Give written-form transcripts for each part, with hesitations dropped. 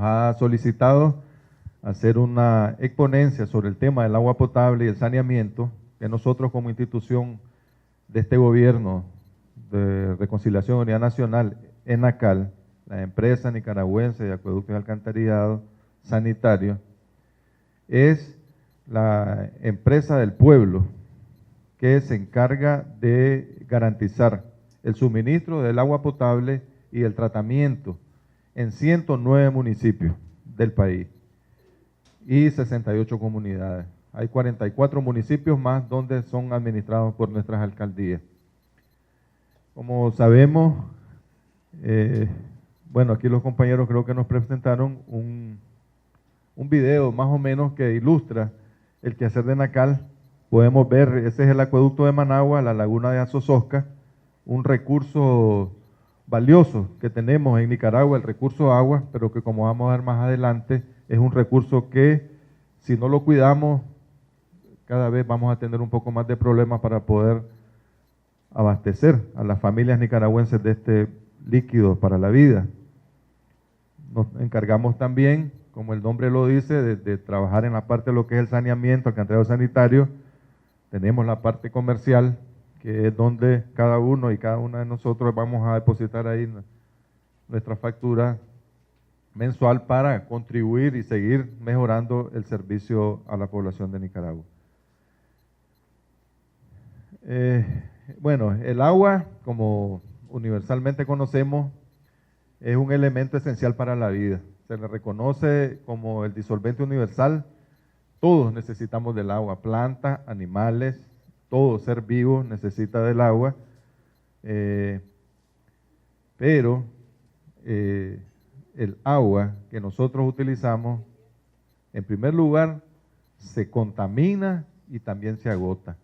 ha solicitado hacer una exponencia sobre el tema del agua potable y el saneamiento, que nosotros como institución de este gobierno de Reconciliación y Unidad Nacional, ENACAL, la empresa nicaragüense de acueductos y alcantarillado sanitario, es la empresa del pueblo que se encarga de garantizar el suministro del agua potable y el tratamiento en 109 municipios del país y 68 comunidades. Hay 44 municipios más donde son administrados por nuestras alcaldías. Como sabemos, bueno, aquí los compañeros creo que nos presentaron un video más o menos que ilustra el quehacer de ENACAL. Podemos ver, ese es el acueducto de Managua, la laguna de Azozosca, un recurso valioso que tenemos en Nicaragua, el recurso agua, pero que como vamos a ver más adelante, es un recurso que si no lo cuidamos, cada vez vamos a tener un poco más de problemas para poder abastecer a las familias nicaragüenses de este líquido para la vida. Nos encargamos también, como el nombre lo dice, de trabajar en la parte de lo que es el saneamiento, alcantarillado sanitario. Tenemos la parte comercial, que es donde cada uno y cada una de nosotros vamos a depositar ahí nuestra factura mensual para contribuir y seguir mejorando el servicio a la población de Nicaragua. Bueno, el agua, como universalmente conocemos, es un elemento esencial para la vida. Se le reconoce como el disolvente universal. Todos necesitamos del agua, plantas, animales, todo ser vivo necesita del agua, pero el agua que nosotros utilizamos, en primer lugar, se contamina y también se agota.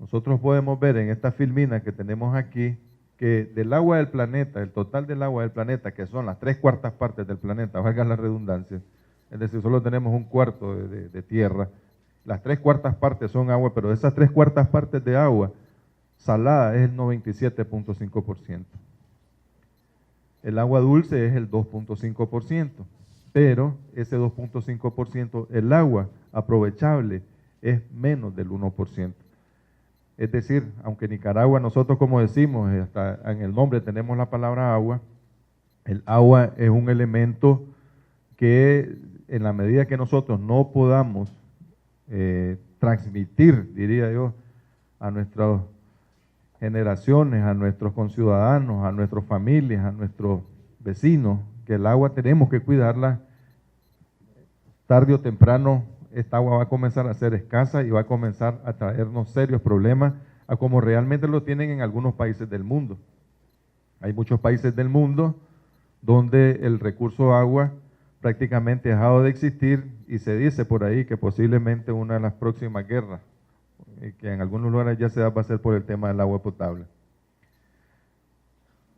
Nosotros podemos ver en esta filmina que tenemos aquí que del agua del planeta, el total del agua del planeta, que son las 3/4 partes del planeta, valga la redundancia, es decir, solo tenemos 1/4 de tierra, las 3/4 partes son agua, pero de esas 3/4 partes de agua salada es el 97.5%. El agua dulce es el 2.5%, pero ese 2.5%, el agua aprovechable es menos del 1%. Es decir, aunque en Nicaragua nosotros, como decimos, hasta en el nombre tenemos la palabra agua, el agua es un elemento que en la medida que nosotros no podamos transmitir, diría yo, a nuestras generaciones, a nuestros conciudadanos, a nuestras familias, a nuestros vecinos, que el agua tenemos que cuidarla, tarde o temprano esta agua va a comenzar a ser escasa y va a comenzar a traernos serios problemas, a como realmente lo tienen en algunos países del mundo. Hay muchos países del mundo donde el recurso agua prácticamente ha dejado de existir y se dice por ahí que posiblemente una de las próximas guerras, que en algunos lugares ya se va a hacer por el tema del agua potable.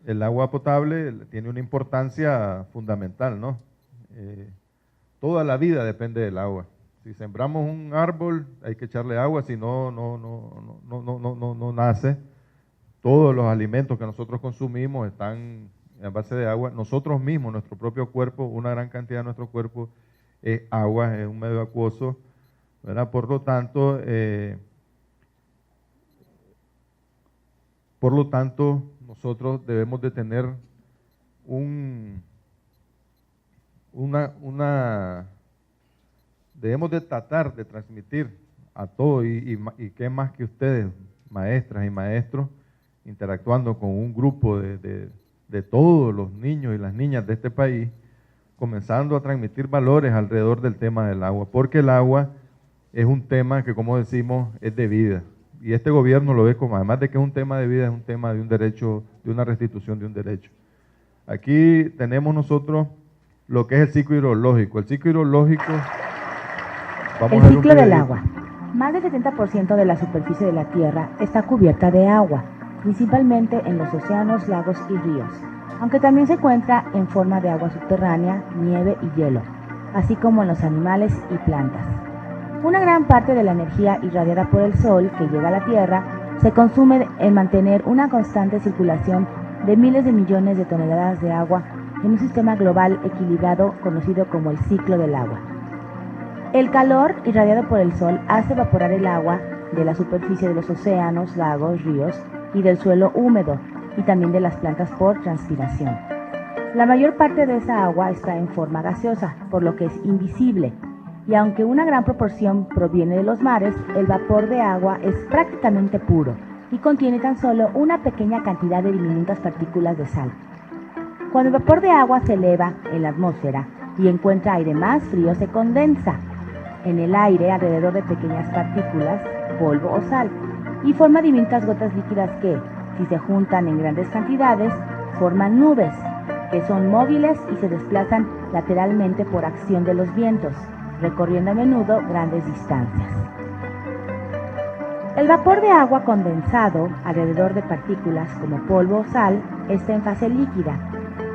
El agua potable tiene una importancia fundamental, ¿no? Toda la vida depende del agua. Si sembramos un árbol, hay que echarle agua, si no nace. Todos los alimentos que nosotros consumimos están en base de agua. Nosotros mismos, nuestro propio cuerpo, una gran cantidad de nuestro cuerpo es agua, es un medio acuoso, ¿verdad? Por lo tanto, nosotros debemos de tener debemos de tratar de transmitir a todos, y qué más que ustedes, maestras y maestros, interactuando con un grupo de todos los niños y las niñas de este país, comenzando a transmitir valores alrededor del tema del agua, porque el agua es un tema que, como decimos, es de vida. Y este gobierno lo ve como, además de que es un tema de vida, es un tema de un derecho, de una restitución de un derecho. Aquí tenemos nosotros lo que es el ciclo hidrológico. El ciclo hidrológico... El ciclo del agua. Más del 70% de la superficie de la Tierra está cubierta de agua, principalmente en los océanos, lagos y ríos, aunque también se encuentra en forma de agua subterránea, nieve y hielo, así como en los animales y plantas. Una gran parte de la energía irradiada por el sol que llega a la Tierra se consume en mantener una constante circulación de miles de millones de toneladas de agua en un sistema global equilibrado conocido como el ciclo del agua. El calor irradiado por el sol hace evaporar el agua de la superficie de los océanos, lagos, ríos y del suelo húmedo y también de las plantas por transpiración. La mayor parte de esa agua está en forma gaseosa, por lo que es invisible, y aunque una gran proporción proviene de los mares, el vapor de agua es prácticamente puro y contiene tan solo una pequeña cantidad de diminutas partículas de sal. Cuando el vapor de agua se eleva en la atmósfera y encuentra aire más frío, se condensa en el aire alrededor de pequeñas partículas, polvo o sal, y forma diminutas gotas líquidas que, si se juntan en grandes cantidades, forman nubes, que son móviles y se desplazan lateralmente por acción de los vientos, recorriendo a menudo grandes distancias. El vapor de agua condensado alrededor de partículas como polvo o sal está en fase líquida,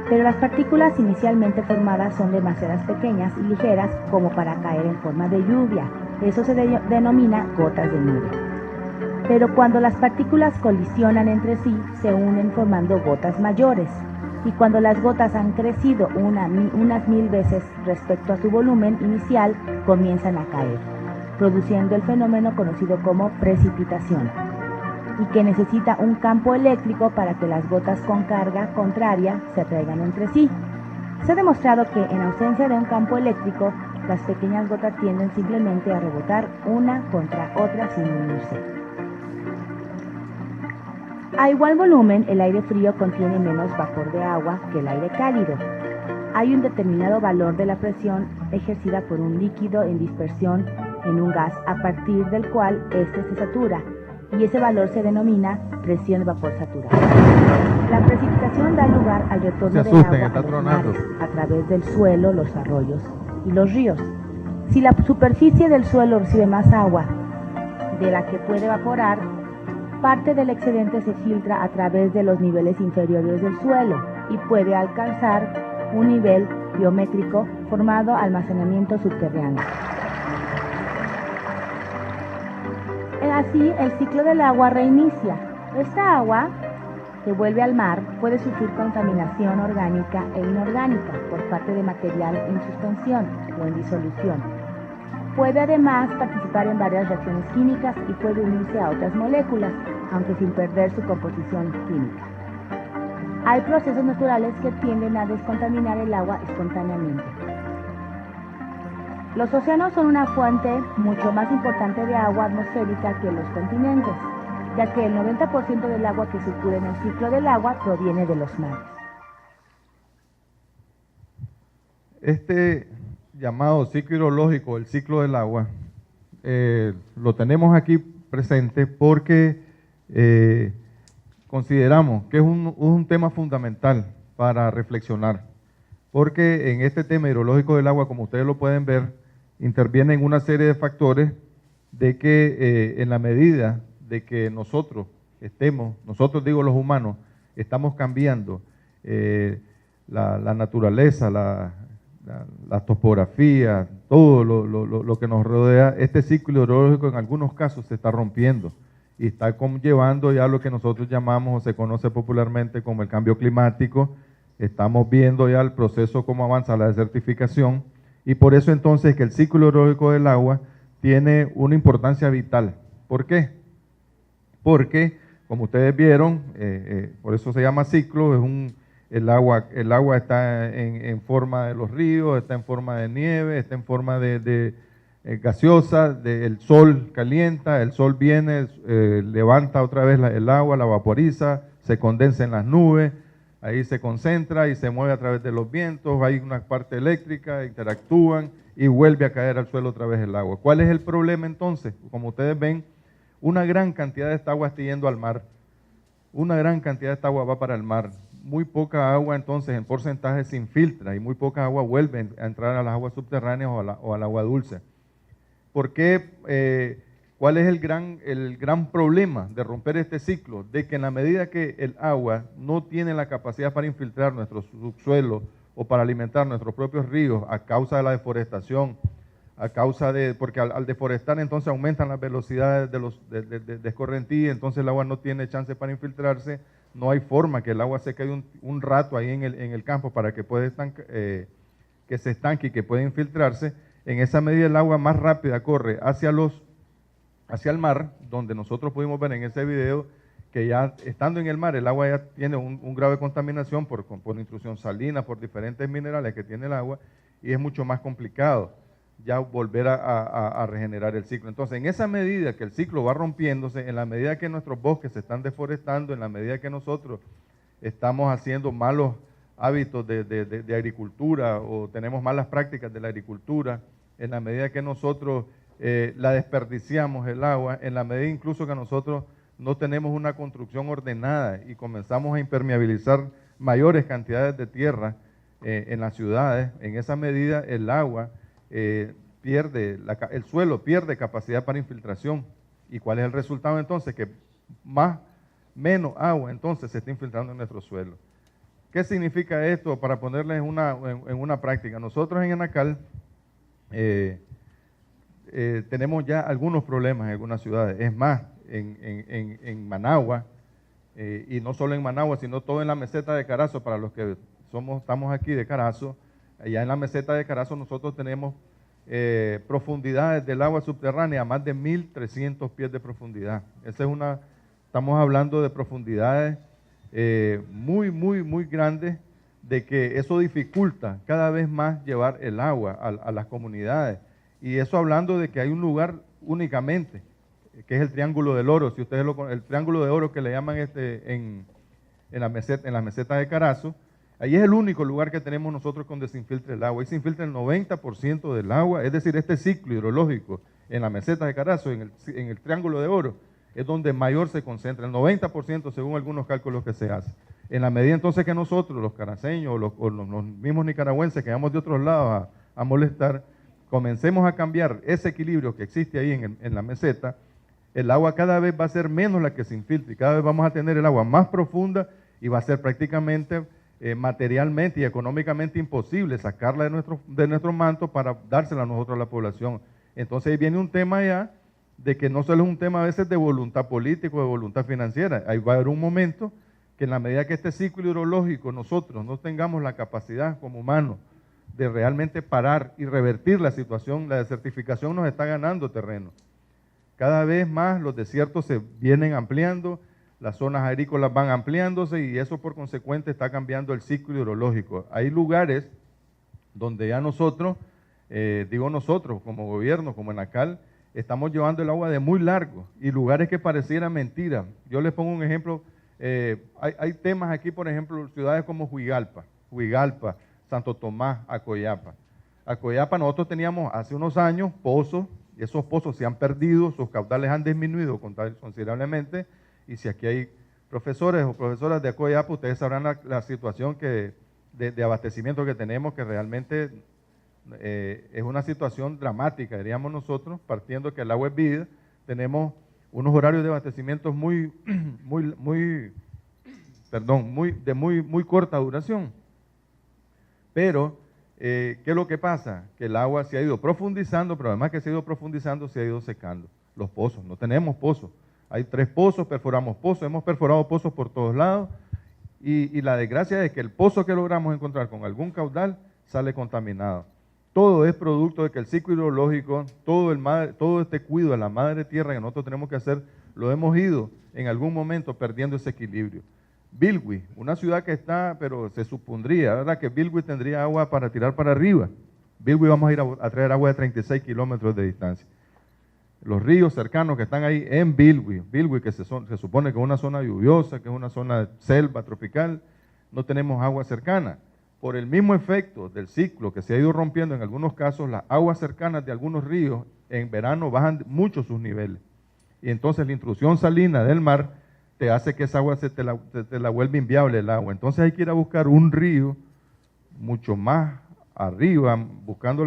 pero las partículas inicialmente formadas son demasiado pequeñas y ligeras como para caer en forma de lluvia. Eso se denomina gotas de nube. Pero cuando las partículas colisionan entre sí, se unen formando gotas mayores. Y cuando las gotas han crecido unas 1000 veces respecto a su volumen inicial, comienzan a caer, produciendo el fenómeno conocido como precipitación, y que necesita un campo eléctrico para que las gotas con carga contraria se atraigan entre sí. Se ha demostrado que en ausencia de un campo eléctrico, las pequeñas gotas tienden simplemente a rebotar una contra otra sin unirse. A igual volumen, el aire frío contiene menos vapor de agua que el aire cálido. Hay un determinado valor de la presión ejercida por un líquido en dispersión en un gas a partir del cual éste se satura, y ese valor se denomina presión de vapor saturado. La precipitación da lugar al retorno del agua a los mares a través del suelo, los arroyos y los ríos. Si la superficie del suelo recibe más agua de la que puede evaporar, parte del excedente se filtra a través de los niveles inferiores del suelo y puede alcanzar un nivel biométrico formado almacenamiento subterráneo. Así, el ciclo del agua reinicia. Esta agua que vuelve al mar puede sufrir contaminación orgánica e inorgánica por parte de material en suspensión o en disolución. Puede además participar en varias reacciones químicas y puede unirse a otras moléculas, aunque sin perder su composición química. Hay procesos naturales que tienden a descontaminar el agua espontáneamente. Los océanos son una fuente mucho más importante de agua atmosférica que los continentes, ya que el 90% del agua que circula en el ciclo del agua proviene de los mares. Este llamado ciclo hidrológico, el ciclo del agua, lo tenemos aquí presente porque consideramos que es un tema fundamental para reflexionar, porque en este tema hidrológico del agua, como ustedes lo pueden ver, intervienen una serie de factores de que en la medida de que nosotros digo los humanos, estamos cambiando la naturaleza, la topografía, todo lo que nos rodea, este ciclo hidrológico en algunos casos se está rompiendo y está conllevando ya lo que nosotros llamamos o se conoce popularmente como el cambio climático. Estamos viendo ya el proceso cómo avanza la desertificación y por eso entonces que el ciclo hidrológico del agua tiene una importancia vital. ¿Por qué? Porque, como ustedes vieron, por eso se llama ciclo, el agua está en forma de los ríos, está en forma de nieve, está en forma de gaseosa, el sol calienta, el sol viene, levanta otra vez el agua, la vaporiza, se condensa en las nubes, ahí se concentra y se mueve a través de los vientos, hay una parte eléctrica, interactúan y vuelve a caer al suelo otra vez el agua. ¿Cuál es el problema entonces? Como ustedes ven, una gran cantidad de esta agua está yendo al mar, una gran cantidad de esta agua va para el mar, muy poca agua entonces en porcentaje se infiltra y muy poca agua vuelve a entrar a las aguas subterráneas o al agua dulce. ¿Por qué? ¿Cuál es el gran problema de romper este ciclo? De que en la medida que el agua no tiene la capacidad para infiltrar nuestro subsuelo o para alimentar nuestros propios ríos a causa de la deforestación, porque al deforestar entonces aumentan las velocidades de escorrentía, entonces el agua no tiene chance para infiltrarse, no hay forma que el agua se quede un rato ahí en el campo para que que se estanque y que pueda infiltrarse. En esa medida el agua más rápida corre hacia el mar, donde nosotros pudimos ver en ese video que ya estando en el mar el agua ya tiene un grado de contaminación por intrusión salina, por diferentes minerales que tiene el agua, y es mucho más complicado ya volver a regenerar el ciclo. Entonces, en esa medida que el ciclo va rompiéndose, en la medida que nuestros bosques se están deforestando, en la medida que nosotros estamos haciendo malos hábitos de agricultura o tenemos malas prácticas de la agricultura, en la medida que nosotros la desperdiciamos el agua, en la medida incluso que nosotros no tenemos una construcción ordenada y comenzamos a impermeabilizar mayores cantidades de tierra en las ciudades, en esa medida el agua el suelo pierde capacidad para infiltración. ¿Y cuál es el resultado entonces? Que menos agua entonces se está infiltrando en nuestro suelo. ¿Qué significa esto? Para ponerles en una práctica, nosotros en Enacal tenemos ya algunos problemas en algunas ciudades. Es más, en Managua, y no solo en Managua, sino todo en la meseta de Carazo, para los que estamos aquí de Carazo, allá en la meseta de Carazo nosotros tenemos profundidades del agua subterránea a más de 1.300 pies de profundidad. Estamos hablando de profundidades muy grandes, de que eso dificulta cada vez más llevar el agua a las comunidades. Y eso hablando de que hay un lugar únicamente, que es el Triángulo del Oro. Si ustedes el Triángulo de Oro que le llaman en la meseta de Carazo, ahí es el único lugar que tenemos nosotros donde se infiltra el agua. Ahí se infiltra el 90% del agua, es decir, este ciclo hidrológico en la meseta de Carazo, en el Triángulo de Oro, es donde mayor se concentra, el 90% según algunos cálculos que se hacen. En la medida entonces que nosotros, los caraceños o los mismos nicaragüenses que vamos de otros lados a molestar, comencemos a cambiar ese equilibrio que existe ahí en la meseta, el agua cada vez va a ser menos la que se infiltra y cada vez vamos a tener el agua más profunda y va a ser prácticamente materialmente y económicamente imposible sacarla de nuestro manto para dársela a nosotros a la población. Entonces ahí viene un tema ya de que no solo es un tema a veces de voluntad política o de voluntad financiera. Ahí va a haber un momento que en la medida que este ciclo hidrológico nosotros no tengamos la capacidad como humanos de realmente parar y revertir la situación, la desertificación nos está ganando terreno. Cada vez más los desiertos se vienen ampliando, las zonas agrícolas van ampliándose y eso por consecuente está cambiando el ciclo hidrológico. Hay lugares donde ya nosotros, digo nosotros como gobierno, como Enacal, estamos llevando el agua de muy largo y lugares que pareciera mentira. Yo les pongo un ejemplo, hay temas aquí, por ejemplo, ciudades como Huigalpa, Santo Tomás, Acoyapa. Acoyapa nosotros teníamos hace unos años pozos, y esos pozos se han perdido, sus caudales han disminuido considerablemente, y si aquí hay profesores o profesoras de Acoyapa, ustedes sabrán la situación de abastecimiento que tenemos, que realmente es una situación dramática, diríamos nosotros, partiendo que el agua es vida. Tenemos unos horarios de abastecimiento muy corta duración. Pero, ¿qué es lo que pasa? Que el agua se ha ido profundizando, pero además que se ha ido profundizando, se ha ido secando. Los pozos, no tenemos pozos. Hay 3 pozos, perforamos pozos, hemos perforado pozos por todos lados, y la desgracia es que el pozo que logramos encontrar con algún caudal sale contaminado. Todo es producto de que el ciclo hidrológico, todo este cuidado de la madre tierra que nosotros tenemos que hacer, lo hemos ido en algún momento perdiendo ese equilibrio. Bilwi, una ciudad que está, pero se supondría, ¿verdad?, que Bilwi tendría agua para tirar para arriba. Bilwi vamos a ir a traer agua de 36 kilómetros de distancia. Los ríos cercanos que están ahí en Bilwi que se supone que es una zona lluviosa, que es una zona de selva tropical, no tenemos agua cercana. Por el mismo efecto del ciclo que se ha ido rompiendo en algunos casos, las aguas cercanas de algunos ríos en verano bajan mucho sus niveles. Y entonces la intrusión salina del mar te hace que esa agua te la vuelve inviable el agua. Entonces hay que ir a buscar un río mucho más arriba, buscando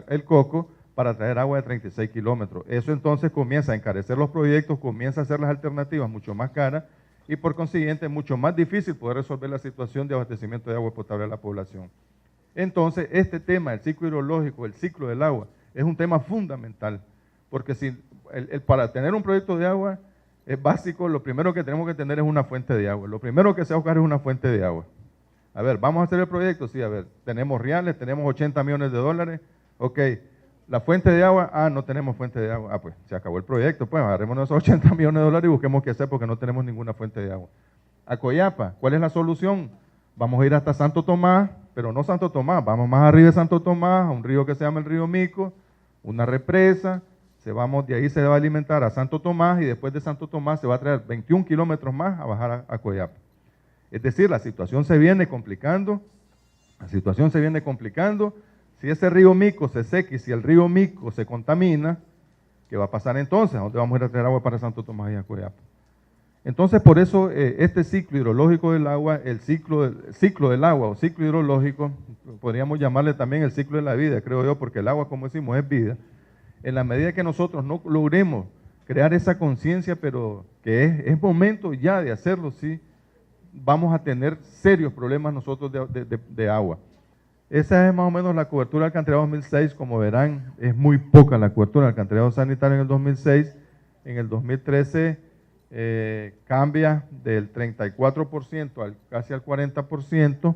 el Coco, para traer agua de 36 kilómetros. Eso entonces comienza a encarecer los proyectos, comienza a hacer las alternativas mucho más caras, y por consiguiente es mucho más difícil poder resolver la situación de abastecimiento de agua potable a la población. Entonces, este tema, el ciclo hidrológico, el ciclo del agua, es un tema fundamental, porque para tener un proyecto de agua es básico, lo primero que tenemos que tener es una fuente de agua. Lo primero que se va a buscar es una fuente de agua. A ver, ¿vamos a hacer el proyecto? Sí, a ver, tenemos reales, tenemos 80 millones de dólares. Ok, la fuente de agua, no tenemos fuente de agua. Pues se acabó el proyecto, pues agarremos esos 80 millones de dólares y busquemos qué hacer porque no tenemos ninguna fuente de agua. A Coyapa, ¿cuál es la solución? Vamos a ir hasta Santo Tomás, pero no Santo Tomás, vamos más arriba de Santo Tomás, a un río que se llama el río Mico, una represa, de ahí se va a alimentar a Santo Tomás y después de Santo Tomás se va a traer 21 kilómetros más a bajar a Coyapa. Es decir, la situación se viene complicando, si ese río Mico se seca y si el río Mico se contamina, ¿qué va a pasar entonces? ¿A dónde vamos a ir a traer agua para Santo Tomás y a Coyapa? Entonces, por eso este ciclo hidrológico del agua, el ciclo del agua o ciclo hidrológico, podríamos llamarle también el ciclo de la vida, creo yo, porque el agua, como decimos, es vida. En la medida que nosotros no logremos crear esa conciencia, pero que es momento ya de hacerlo, sí, vamos a tener serios problemas nosotros de agua. Esa es más o menos la cobertura del alcantarillado 2006, como verán, es muy poca la cobertura del alcantarillado sanitario en el 2006, en el 2013 cambia del 34% casi al 40%,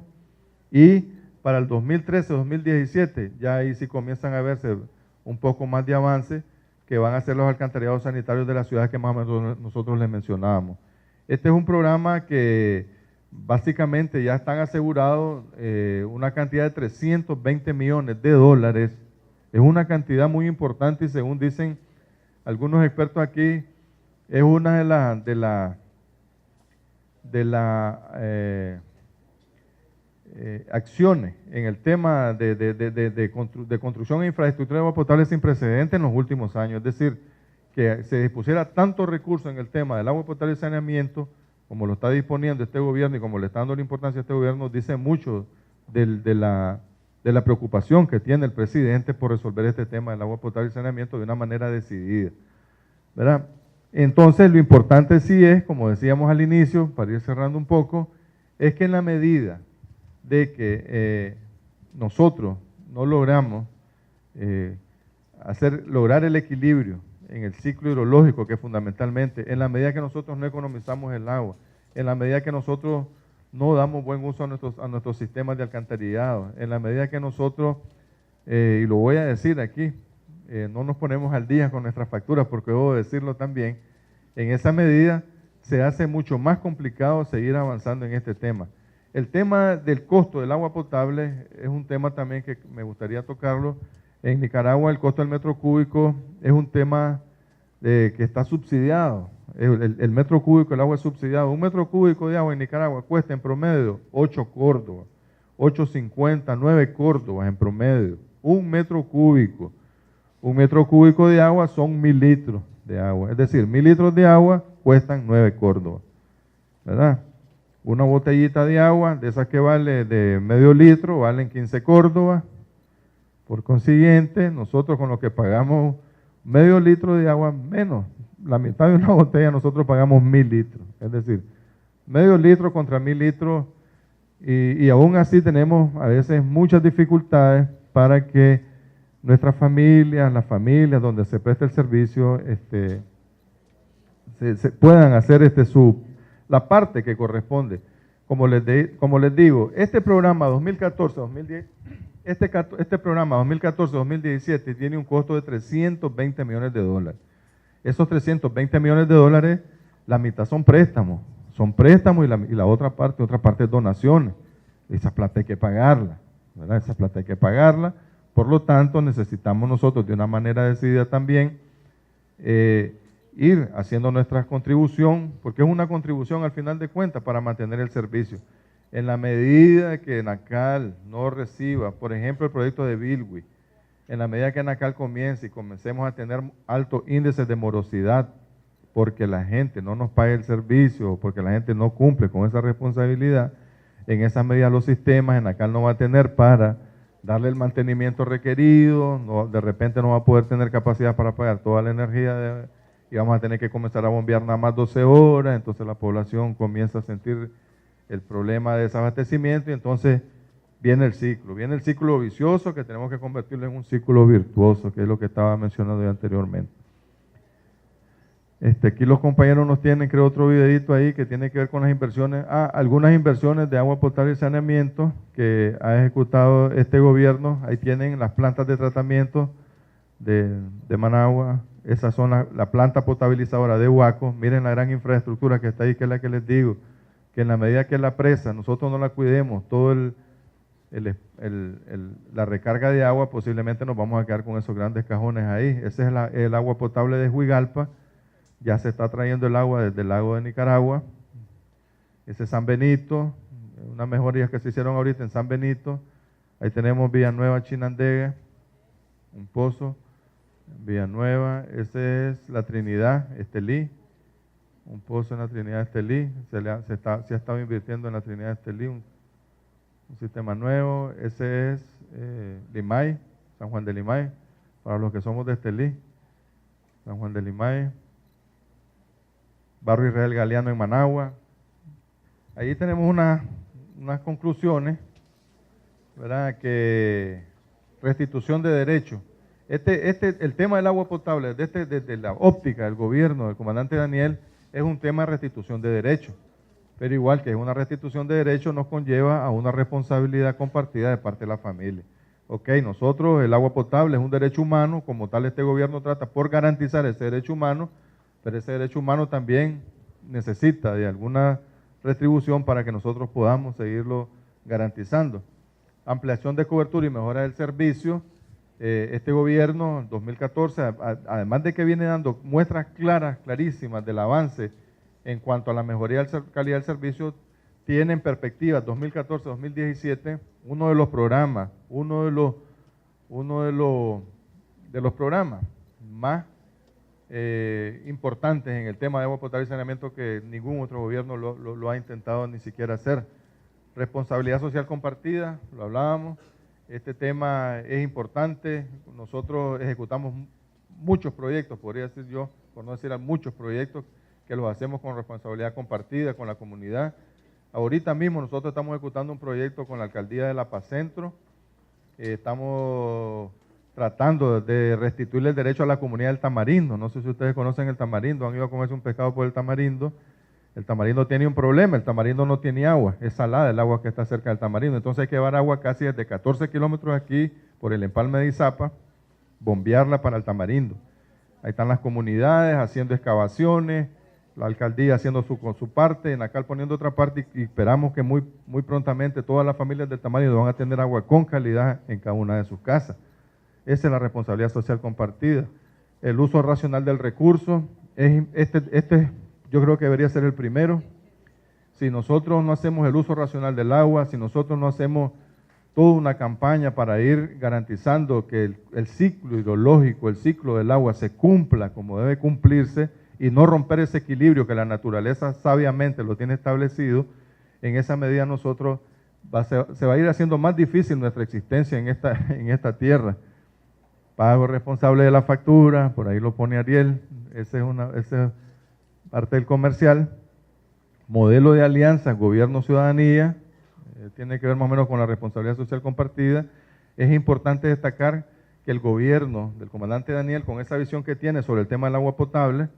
y para el 2013-2017 ya ahí sí comienzan a verse un poco más de avance, que van a ser los alcantarillados sanitarios de las ciudades que más o menos nosotros les mencionábamos. Este es un programa que básicamente ya están asegurados una cantidad de 320 millones de dólares. Es una cantidad muy importante y según dicen algunos expertos aquí, es una de las acciones en el tema de construcción e infraestructura de agua potable sin precedentes en los últimos años. Es decir, que se dispusiera tanto recurso en el tema del agua potable y saneamiento, como lo está disponiendo este gobierno y como le está dando la importancia a este gobierno, dice mucho de la preocupación que tiene el presidente por resolver este tema del agua potable y saneamiento de una manera decidida, ¿verdad? Entonces, lo importante sí es, como decíamos al inicio, para ir cerrando un poco, es que en la medida de que nosotros no logramos lograr el equilibrio en el ciclo hidrológico, que fundamentalmente, en la medida que nosotros no economizamos el agua, en la medida que nosotros no damos buen uso a nuestros sistemas de alcantarillado, en la medida que nosotros, y lo voy a decir aquí, no nos ponemos al día con nuestras facturas, porque debo decirlo también, en esa medida se hace mucho más complicado seguir avanzando en este tema. El tema del costo del agua potable es un tema también que me gustaría tocarlo. En Nicaragua el costo del metro cúbico es un tema que está subsidiado. El metro cúbico, el agua es subsidiado. Un metro cúbico de agua en Nicaragua cuesta en promedio 8 córdobas, 8.50, 9 córdobas en promedio. Un metro cúbico. Un metro cúbico de agua son 1000 litros de agua. Es decir, 1000 litros de agua cuestan 9 córdobas, ¿verdad? Una botellita de agua, de esas que vale de medio litro, valen 15 córdobas. Por consiguiente, nosotros con lo que pagamos medio litro de agua, menos la mitad de una botella, nosotros pagamos 1000 litros. Es decir, medio litro contra 1000 litros, y aún así tenemos a veces muchas dificultades para que nuestras familias, las familias donde se presta el servicio, se puedan hacer la parte que corresponde. Como les digo, este programa 2014-2010, este programa 2014-2017 tiene un costo de 320 millones de dólares. Esos 320 millones de dólares, la mitad son préstamos y la otra parte es donaciones. Esa plata hay que pagarla, ¿verdad? Esa plata hay que pagarla. Por lo tanto, necesitamos nosotros de una manera decidida también ir haciendo nuestra contribución, porque es una contribución al final de cuentas para mantener el servicio. En la medida que NACAL no reciba, por ejemplo, el proyecto de Bilwi, en la medida que NACAL comience y comencemos a tener altos índices de morosidad, porque la gente no nos paga el servicio, porque la gente no cumple con esa responsabilidad, en esa medida los sistemas, NACAL no va a tener para darle el mantenimiento requerido, de repente no va a poder tener capacidad para pagar toda la energía y vamos a tener que comenzar a bombear nada más 12 horas, entonces la población comienza a sentir el problema de desabastecimiento y entonces viene el ciclo vicioso que tenemos que convertirlo en un ciclo virtuoso, que es lo que estaba mencionando yo anteriormente. Aquí los compañeros nos tienen, creo, otro videito ahí que tiene que ver con las inversiones, algunas inversiones de agua potable y saneamiento que ha ejecutado este gobierno. Ahí tienen las plantas de tratamiento de Managua, esas son la planta potabilizadora de Huaco. Miren la gran infraestructura que está ahí, que es la que les digo, que en la medida que la presa nosotros no la cuidemos, todo la recarga de agua, posiblemente nos vamos a quedar con esos grandes cajones ahí. Ese es el agua potable de Huigalpa. Ya se está trayendo el agua desde el lago de Nicaragua. Ese es San Benito, unas mejorías que se hicieron ahorita en San Benito. Ahí tenemos Villanueva, Chinandega, un pozo. Villanueva, ese es la Trinidad, Estelí, un pozo en la Trinidad Estelí. Se ha estado invirtiendo en la Trinidad Estelí, un sistema nuevo. Ese es Limay, San Juan de Limay, para los que somos de Estelí, San Juan de Limay. Barrio Israel Galeano en Managua. Ahí tenemos unas conclusiones, ¿verdad? Que restitución de derechos. El tema del agua potable, desde la óptica del gobierno del comandante Daniel, es un tema de restitución de derechos. Pero igual que es una restitución de derechos, nos conlleva a una responsabilidad compartida de parte de la familia. Ok, nosotros, el agua potable es un derecho humano, como tal este gobierno trata por garantizar ese derecho humano, pero ese derecho humano también necesita de alguna retribución para que nosotros podamos seguirlo garantizando. Ampliación de cobertura y mejora del servicio. Este gobierno, en 2014, además de que viene dando muestras clarísimas del avance en cuanto a la mejoría de la calidad del servicio, tiene en perspectiva 2014-2017 uno de los programas más importantes en el tema de agua potable y saneamiento que ningún otro gobierno lo ha intentado ni siquiera hacer. Responsabilidad social compartida, lo hablábamos. Este tema es importante. Nosotros ejecutamos muchos proyectos, podría decir yo, por no decir muchos proyectos, que los hacemos con responsabilidad compartida con la comunidad. Ahorita mismo nosotros estamos ejecutando un proyecto con la Alcaldía de La Paz Centro. Estamos tratando de restituirle el derecho a la comunidad del Tamarindo. No sé si ustedes conocen el Tamarindo, han ido a comerse un pescado por el Tamarindo. El Tamarindo tiene un problema, el Tamarindo no tiene agua, es salada el agua que está cerca del Tamarindo. Entonces hay que llevar agua casi desde 14 kilómetros aquí por el empalme de Izapa, bombearla para el Tamarindo. Ahí están las comunidades haciendo excavaciones, la alcaldía haciendo su parte, Enacal poniendo otra parte, y esperamos que muy prontamente todas las familias del Tamarindo van a tener agua con calidad en cada una de sus casas. Esa es la responsabilidad social compartida. El uso racional del recurso, yo creo que debería ser el primero. Si nosotros no hacemos el uso racional del agua, si nosotros no hacemos toda una campaña para ir garantizando que el ciclo hidrológico, el ciclo del agua se cumpla como debe cumplirse y no romper ese equilibrio que la naturaleza sabiamente lo tiene establecido, en esa medida nosotros se va a ir haciendo más difícil nuestra existencia en esta tierra. Pago responsable de la factura, por ahí lo pone Ariel, ese es parte del comercial. Modelo de alianza, gobierno-ciudadanía, tiene que ver más o menos con la responsabilidad social compartida. Es importante destacar que el gobierno del comandante Daniel, con esa visión que tiene sobre el tema del agua potable,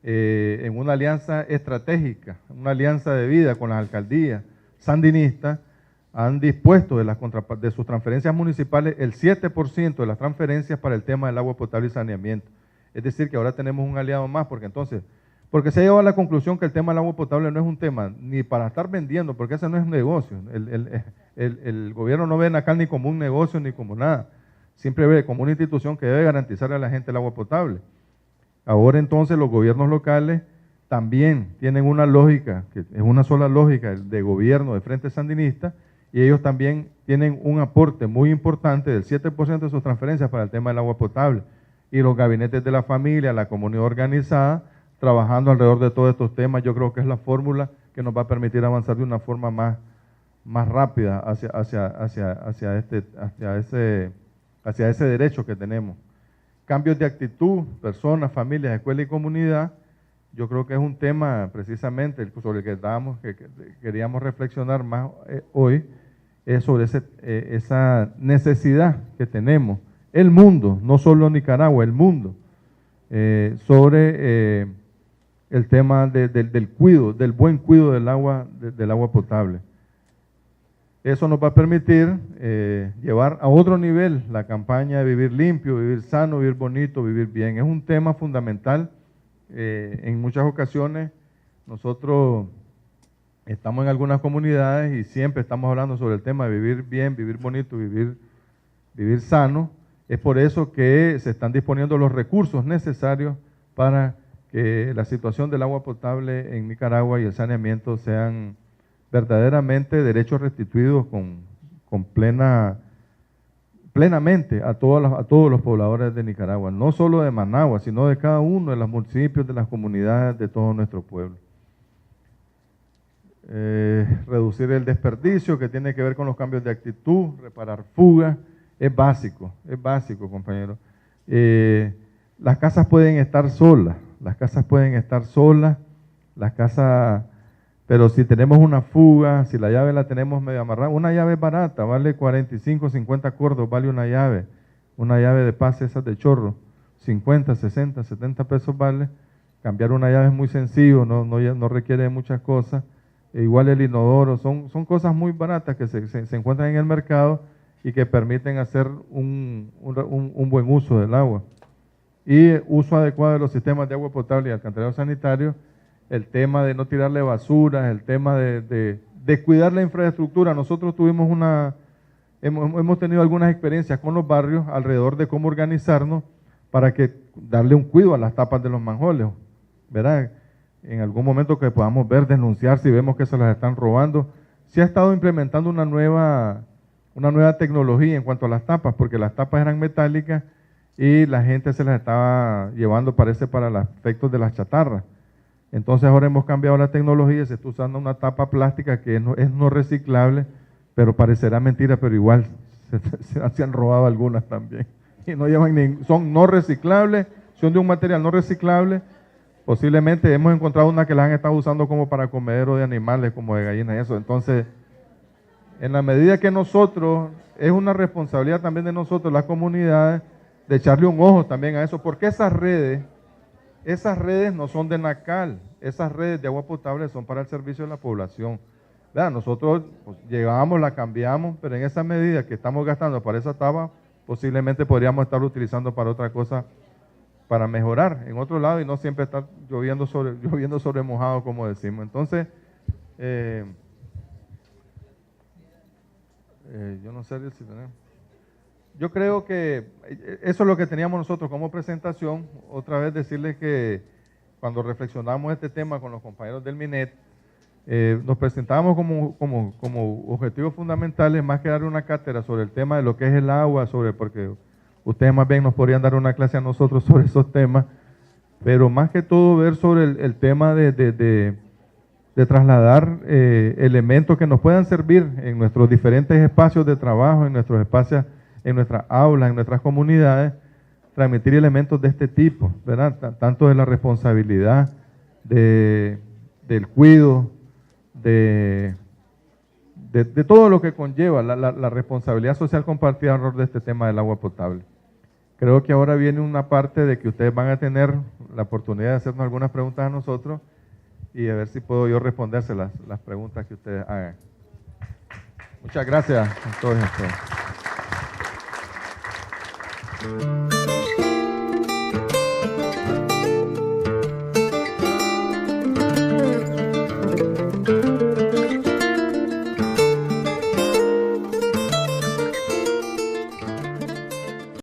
en una alianza estratégica, una alianza de vida con las alcaldías sandinistas, han dispuesto de sus transferencias municipales el 7% de las transferencias para el tema del agua potable y saneamiento. Es decir, que ahora tenemos un aliado más, porque se ha llegado a la conclusión que el tema del agua potable no es un tema ni para estar vendiendo, porque ese no es un negocio. El gobierno no ve Enacal ni como un negocio ni como nada, siempre ve como una institución que debe garantizarle a la gente el agua potable. Ahora entonces los gobiernos locales también tienen una lógica, que es una sola lógica de gobierno de Frente Sandinista, y ellos también tienen un aporte muy importante del 7% de sus transferencias para el tema del agua potable. Y los gabinetes de la familia, la comunidad organizada, trabajando alrededor de todos estos temas, yo creo que es la fórmula que nos va a permitir avanzar de una forma más rápida hacia ese derecho que tenemos. Cambios de actitud, personas, familias, escuela y comunidad, yo creo que es un tema precisamente sobre el que queríamos reflexionar más hoy, es sobre esa necesidad que tenemos, el mundo, no solo Nicaragua, el mundo, sobre el tema del cuidado, del buen cuidado del agua potable. Eso nos va a permitir llevar a otro nivel la campaña de vivir limpio, vivir sano, vivir bonito, vivir bien. Es un tema fundamental. En muchas ocasiones nosotros estamos en algunas comunidades y siempre estamos hablando sobre el tema de vivir bien, vivir bonito, vivir sano. Es por eso que se están disponiendo los recursos necesarios para que la situación del agua potable en Nicaragua y el saneamiento sean verdaderamente derechos restituidos plenamente a todos los pobladores de Nicaragua, no solo de Managua, sino de cada uno de los municipios, de las comunidades, de todo nuestro pueblo. Reducir el desperdicio, que tiene que ver con los cambios de actitud, reparar fugas, es básico, compañeros. Las casas pueden estar solas, pero si tenemos una fuga, si la llave la tenemos medio amarrada, una llave barata, vale 45, 50 cordos, vale una llave de pase esas de chorro, 50, 60, 70 pesos vale. Cambiar una llave es muy sencillo, no requiere muchas cosas. Igual el inodoro, son cosas muy baratas que se encuentran en el mercado y que permiten hacer un buen uso del agua. Y uso adecuado de los sistemas de agua potable y alcantarillado sanitario, el tema de no tirarle basura, el tema de cuidar la infraestructura. Nosotros hemos tenido algunas experiencias con los barrios alrededor de cómo organizarnos para darle un cuidado a las tapas de los manjoles, ¿verdad? En algún momento que podamos denunciar si vemos que se las están robando. Se ha estado implementando una nueva tecnología en cuanto a las tapas, porque las tapas eran metálicas y la gente se las estaba llevando, parece, para los efectos de las chatarras. Entonces ahora hemos cambiado la tecnología, se está usando una tapa plástica que es no reciclable, pero parecerá mentira, pero igual se han robado algunas también. Y no llevan son no reciclables, son de un material no reciclable. Posiblemente hemos encontrado una que las han estado usando como para comedero de animales, como de gallinas y eso. Entonces, en la medida que nosotros, es una responsabilidad también de nosotros, las comunidades, de echarle un ojo también a eso, porque esas redes no son de Nacal, esas redes de agua potable son para el servicio de la población. ¿Verdad? Nosotros llegamos, la cambiamos, pero en esa medida que estamos gastando para esa tapa, posiblemente podríamos estar utilizando para otra cosa, para mejorar en otro lado y no siempre estar lloviendo sobre mojado, como decimos. Entonces, yo no sé si tenemos. Yo creo que eso es lo que teníamos nosotros como presentación. Otra vez decirles que cuando reflexionamos este tema con los compañeros del MINET, nos presentábamos como objetivos fundamentales, más que dar una cátedra sobre el tema de lo que es el agua, porque ustedes más bien nos podrían dar una clase a nosotros sobre esos temas, pero más que todo ver sobre el tema de trasladar elementos que nos puedan servir en nuestros diferentes espacios de trabajo, en nuestros espacios, en nuestras aulas, en nuestras comunidades, transmitir elementos de este tipo, ¿verdad? Tanto de la responsabilidad, del cuidado, de todo lo que conlleva la responsabilidad social compartida alrededor de este tema del agua potable. Creo que ahora viene una parte de que ustedes van a tener la oportunidad de hacernos algunas preguntas a nosotros y a ver si puedo yo responderse las preguntas que ustedes hagan. Muchas gracias a todos ustedes.